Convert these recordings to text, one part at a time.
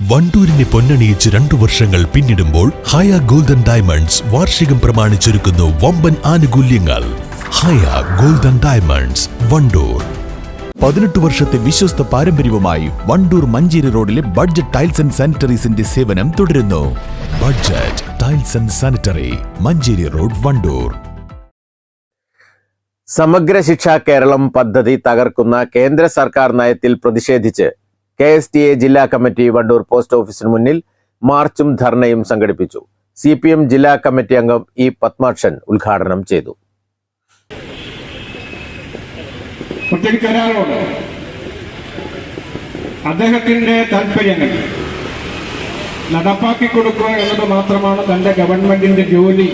വണ്ടൂരിനെ പൊന്നണിയിച്ച് 2 വർഷങ്ങൾ പിന്നിടുമ്പോൾ ഹയ golden diamonds വാർഷികം പ്രമാണിച്ചൊരുക്കുന്നു വമ്പൻ ആനുകൂല്യങ്ങൾ. ഹയ ഗോൾഡൻ ഡയമണ്ട്സ്, വണ്ടൂർ. 18 വർഷത്തെ വിശ്വസ്ത പാരമ്പര്യവുമായി വണ്ടൂർ മഞ്ചേരി റോഡിലെ ബഡ്ജറ്റ് ടൈൽസ് ആൻഡ് സാനിറ്ററീസിന്റെ സേവനം തുടരുന്നു. Budget tiles and sanitary, Manjeri road, Wandoor. സമഗ്ര ശിക്ഷാ കേരളം പദ്ധതി തകർക്കുന്ന കേന്ദ്ര സർക്കാർ നയത്തിൽ പ്രതിഷേധിച്ച് KSTA ജില്ലാ കമ്മിറ്റി വണ്ടൂർ പോസ്റ്റ് ഓഫീസിന് മുന്നിൽ മാർച്ചും ധർണയും സംഘടിപ്പിച്ചു. CPM ജില്ലാ കമ്മിറ്റി അംഗം E. പത്മാക്ഷൻ ഉദ്ഘാടനം ചെയ്തു. അദ്ദേഹത്തിന്റെ താല്പര്യങ്ങൾ നടപ്പാക്കി കൊടുക്കുക എന്നത് മാത്രമാണ് തന്റെ ഗവൺമെന്റിന്റെ ജോലി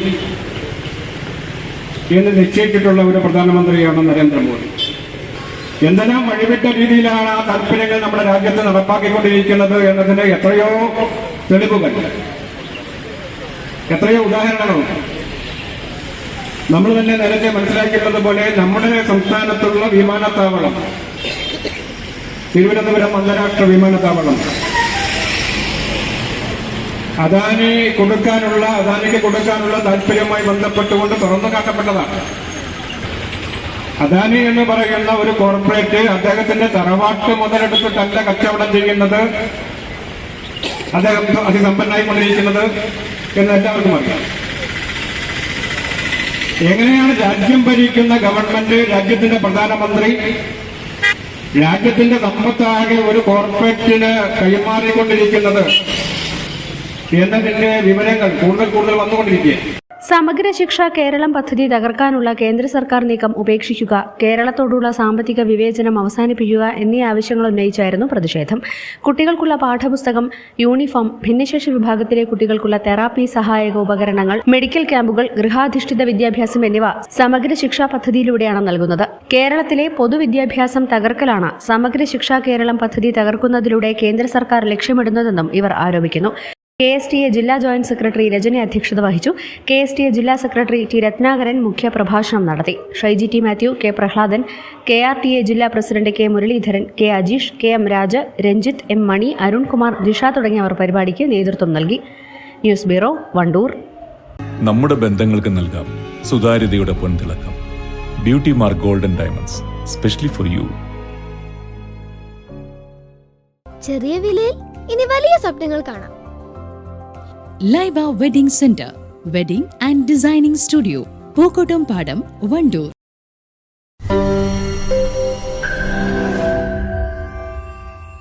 എന്ന് നിശ്ചയിച്ചിട്ടുള്ള ഒരു പ്രധാനമന്ത്രിയാണ് നരേന്ദ്രമോദി. എന്തെല്ലാം വഴിവിട്ട രീതിയിലാണ് ആ താല്പര്യങ്ങൾ നമ്മുടെ രാജ്യത്ത് നടപ്പാക്കിക്കൊണ്ടിരിക്കുന്നത് എന്നതിന് എത്രയോ തെളിവുകൾ, എത്രയോ ഉദാഹരണങ്ങളുണ്ട്. നമ്മൾ തന്നെ നേരത്തെ മനസ്സിലാക്കിയിട്ടുള്ളത് പോലെ നമ്മുടെ സംസ്ഥാനത്തുള്ള വിമാനത്താവളം, തിരുവനന്തപുരം അന്താരാഷ്ട്ര വിമാനത്താവളം, അദാനിക്ക് കൊടുക്കാനുള്ള താല്പര്യവുമായി ബന്ധപ്പെട്ടുകൊണ്ട് തുറന്നു കാട്ടപ്പെട്ടതാണ്. അദാനി എന്ന് പറയുന്ന ഒരു കോർപ്പറേറ്റ് അദ്ദേഹത്തിന്റെ തറവാട്ട് മുതലെടുത്തിട്ടല്ല കച്ചവടം ചെയ്യുന്നത്, അദ്ദേഹം അതിസമ്പന്നായിക്കൊണ്ടിരിക്കുന്നത് എന്ന് എല്ലാവർക്കും അറിയാം. എങ്ങനെയാണ് രാജ്യം ഭരിക്കുന്ന ഗവൺമെന്റ്, രാജ്യത്തിന്റെ പ്രധാനമന്ത്രി രാജ്യത്തിന്റെ സമ്പത്താകെ ഒരു കോർപ്പറേറ്റിന് കൈമാറിക്കൊണ്ടിരിക്കുന്നത് എന്നതിന്റെ വിവരങ്ങൾ കൂടുതൽ വന്നുകൊണ്ടിരിക്കുകയാണ്. സമഗ്ര ശിക്ഷ കേരളം പദ്ധതി തകർക്കാനുള്ള കേന്ദ്ര സർക്കാർ നീക്കം ഉപേക്ഷിക്കുക, കേരളത്തോടുള്ള സാമ്പത്തിക വിവേചനം അവസാനിപ്പിക്കുക എന്നീ ആവശ്യങ്ങൾ ഉന്നയിച്ചായിരുന്നു പ്രതിഷേധം. കുട്ടികൾക്കുള്ള പാഠപുസ്തകം, യൂണിഫോം, ഭിന്നശേഷി വിഭാഗത്തിലെ കുട്ടികൾക്കുള്ള തെറാപ്പി സഹായക ഉപകരണങ്ങൾ, മെഡിക്കൽ ക്യാമ്പുകൾ, ഗൃഹാധിഷ്ഠിത വിദ്യാഭ്യാസം എന്നിവ സമഗ്ര ശിക്ഷാ പദ്ധതിയിലൂടെയാണ് നൽകുന്നത്. കേരളത്തിലെ പൊതുവിദ്യാഭ്യാസം തകർക്കലാണ് സമഗ്ര ശിക്ഷാ കേരളം പദ്ധതി തകർക്കുന്നതിലൂടെ കേന്ദ്ര സർക്കാർ ലക്ഷ്യമിടുന്നതെന്നും ഇവർ ആരോപിക്കുന്നു. KSTA ജില്ലാ ജോയിന്റ് സെക്രട്ടറി രജനി അധ്യക്ഷത വഹിച്ചു. KSTA ജില്ലാ സെക്രട്ടറി T. രത്നാകരൻ മുഖ്യപ്രഭാഷണം നടത്തി. Shyji T. Mathew, K. Prahladan, KRTA ജില്ലാ president K. Muraleedharan, K. Ajeesh, KM Raja, Ranjith, M. Mani, Arunkumar, Disha തുടങ്ങിയവർ പരിപാടിക്ക് നേതൃത്വം നൽകി. News bureau, Wandoor. നമ്മുടെ ബന്ധങ്ങൾക്ക് നൽകാം സുതാര്യതയുടെ പൊൻതിളക്കം. Beauty mark golden diamonds, specially for you. ചെറിയ വിലയിൽ ഇനി വലിയ സ്വപ്നങ്ങൾ കാണാം. Laiba wedding centre, wedding and designing studio, Pookottam Padam, Wandoor.